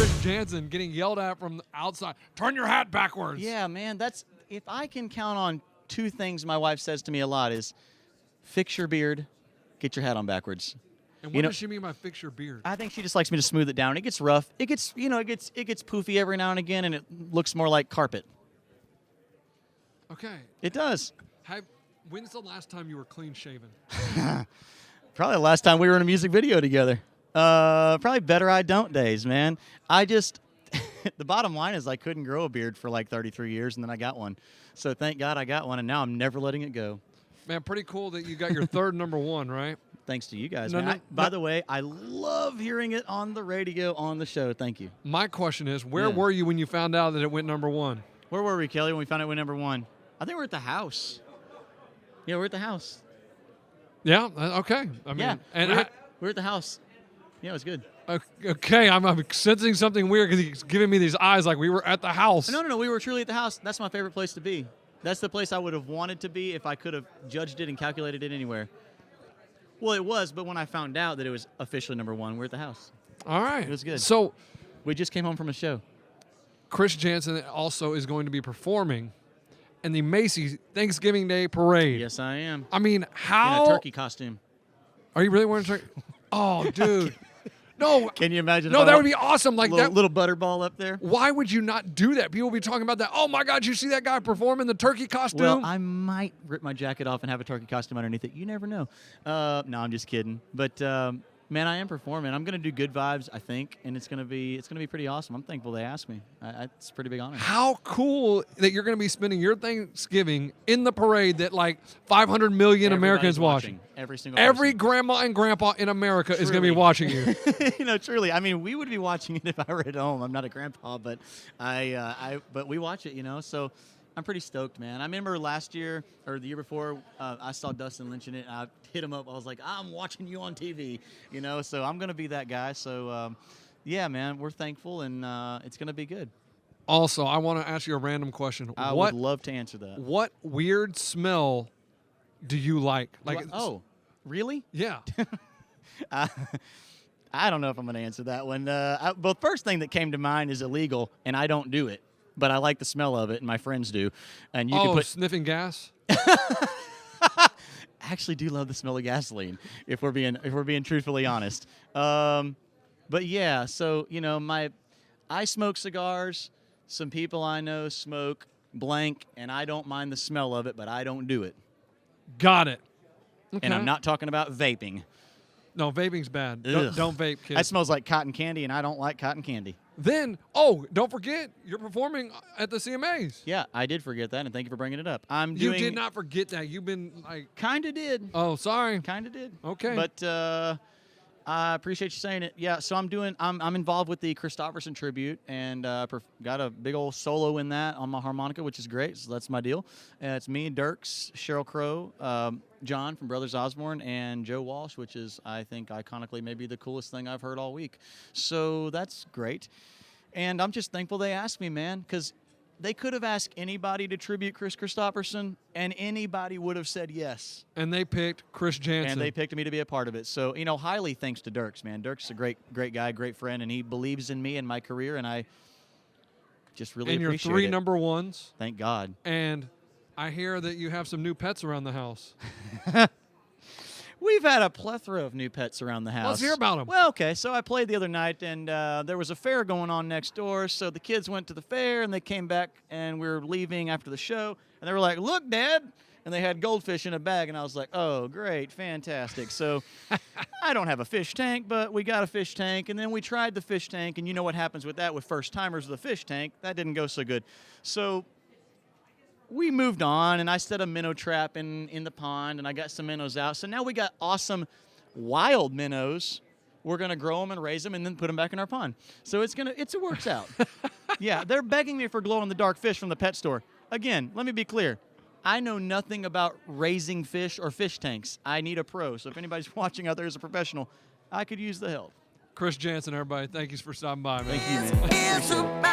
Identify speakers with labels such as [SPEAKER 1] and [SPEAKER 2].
[SPEAKER 1] Chris Janson getting yelled at from the outside. Turn your hat backwards.
[SPEAKER 2] Yeah, man. If I can count on two things my wife says to me a lot is fix your beard, get your hat on backwards.
[SPEAKER 1] And what does she mean by fix your beard?
[SPEAKER 2] I think she just likes me to smooth it down. It gets rough. It gets poofy every now and again, and it looks more like carpet.
[SPEAKER 1] Okay.
[SPEAKER 2] It does.
[SPEAKER 1] When's the last time you were clean shaven?
[SPEAKER 2] Probably the last time we were in a music video together. Probably Better I Don't days, man. The bottom line is I couldn't grow a beard for like 33 years, and then I got one. So thank God I got one, and now I'm never letting it go.
[SPEAKER 1] Man, pretty cool that you got your third number one, right?
[SPEAKER 2] Thanks to you guys, man. By the way, I love hearing it on the radio, on the show. Thank you.
[SPEAKER 1] My question is, where were you when you found out that it went number one?
[SPEAKER 2] Where were we, Kelly, when we found out it went number one? I think we're at the house. Yeah, we're at the house.
[SPEAKER 1] Yeah, okay.
[SPEAKER 2] We're at the house. Yeah, it was good.
[SPEAKER 1] Okay, I'm sensing something weird because he's giving me these eyes like we were at the house.
[SPEAKER 2] No, we were truly at the house. That's my favorite place to be. That's the place I would have wanted to be if I could have judged it and calculated it anywhere. Well, it was, but when I found out that it was officially number one, we're at the house.
[SPEAKER 1] All right.
[SPEAKER 2] It was good.
[SPEAKER 1] So
[SPEAKER 2] we just came home from a show.
[SPEAKER 1] Chris Janson also is going to be performing in the Macy's Thanksgiving Day Parade.
[SPEAKER 2] Yes, I am.
[SPEAKER 1] I mean, how?
[SPEAKER 2] In a turkey costume.
[SPEAKER 1] Are you really wearing a turkey? Oh, dude. No.
[SPEAKER 2] Can you imagine?
[SPEAKER 1] No, that would be awesome. Like that
[SPEAKER 2] little butterball up there.
[SPEAKER 1] Why would you not do that? People will be talking about that. Oh my God, you see that guy perform in the turkey costume?
[SPEAKER 2] Well, I might rip my jacket off and have a turkey costume underneath it. You never know. No, I'm just kidding. But man, I am performing. I'm gonna do good vibes, I think, and it's gonna be pretty awesome. I'm thankful they asked me. It's a pretty big honor.
[SPEAKER 1] How cool that you're gonna be spending your Thanksgiving in the parade that like 500 million Americans watching. Every grandma and grandpa in America is gonna be watching you.
[SPEAKER 2] Truly. I mean, we would be watching it if I were at home. I'm not a grandpa, but but we watch it. So. I'm pretty stoked, man. I remember last year or the year before, I saw Dustin Lynch in it. And I hit him up. I was like, I'm watching you on TV, So I'm going to be that guy. So, yeah, man, we're thankful, and it's going to be good.
[SPEAKER 1] Also, I want to ask you a random question.
[SPEAKER 2] I would love to answer that.
[SPEAKER 1] What weird smell do you like?
[SPEAKER 2] Really?
[SPEAKER 1] Yeah.
[SPEAKER 2] I don't know if I'm going to answer that one. The first thing that came to mind is illegal, and I don't do it. But I like the smell of it, and my friends do. And you can put
[SPEAKER 1] sniffing gas.
[SPEAKER 2] I actually do love the smell of gasoline, if we're being truthfully honest. But yeah, so I smoke cigars. Some people I know smoke blank, and I don't mind the smell of it, but I don't do it.
[SPEAKER 1] Got it. Okay.
[SPEAKER 2] And I'm not talking about vaping.
[SPEAKER 1] No, vaping's bad. Don't vape, kids.
[SPEAKER 2] That smells like cotton candy, and I don't like cotton candy.
[SPEAKER 1] Then, don't forget, you're performing at the CMAs.
[SPEAKER 2] Yeah, I did forget that, and thank you for bringing it up.
[SPEAKER 1] You did not forget that. You've been like...
[SPEAKER 2] Kind of did.
[SPEAKER 1] Oh, sorry.
[SPEAKER 2] Kind of did.
[SPEAKER 1] Okay.
[SPEAKER 2] But I appreciate you saying it. Yeah, so I'm involved with the Christopherson tribute, and got a big old solo in that on my harmonica, which is great. So that's my deal. It's me, Dirks, Sheryl Crow, John from Brothers Osborne, and Joe Walsh, which is, I think, iconically maybe the coolest thing I've heard all week. So that's great. And I'm just thankful they asked me, man, because they could have asked anybody to tribute Chris Christopherson, and anybody would have said yes.
[SPEAKER 1] And they picked Chris Janson.
[SPEAKER 2] And they picked me to be a part of it. So, highly thanks to Dirks, man. Dirks is a great guy, great friend, and he believes in me and my career, and I just really appreciate it.
[SPEAKER 1] And your 3 number ones.
[SPEAKER 2] Thank God.
[SPEAKER 1] And I hear that you have some new pets around the house.
[SPEAKER 2] We've had a plethora of new pets around the house.
[SPEAKER 1] Let's hear about them.
[SPEAKER 2] Well, okay, so I played the other night, and there was a fair going on next door, so the kids went to the fair, and they came back, and we were leaving after the show, and they were like, "Look, Dad!" And they had goldfish in a bag, and I was like, "Oh, great, fantastic." So I don't have a fish tank, but we got a fish tank, and then we tried the fish tank, and you know what happens with that with first-timers with a fish tank. That didn't go so good. So we moved on, and I set a minnow trap in the pond, and I got some minnows out. So now we got awesome wild minnows. We're going to grow them and raise them and then put them back in our pond. So it works out. Yeah, they're begging me for glow-in-the-dark fish from the pet store. Again, let me be clear. I know nothing about raising fish or fish tanks. I need a pro. So if anybody's watching out there as a professional, I could use the help.
[SPEAKER 1] Chris Janson, everybody, thank you for stopping by, man.
[SPEAKER 2] Thank you, man.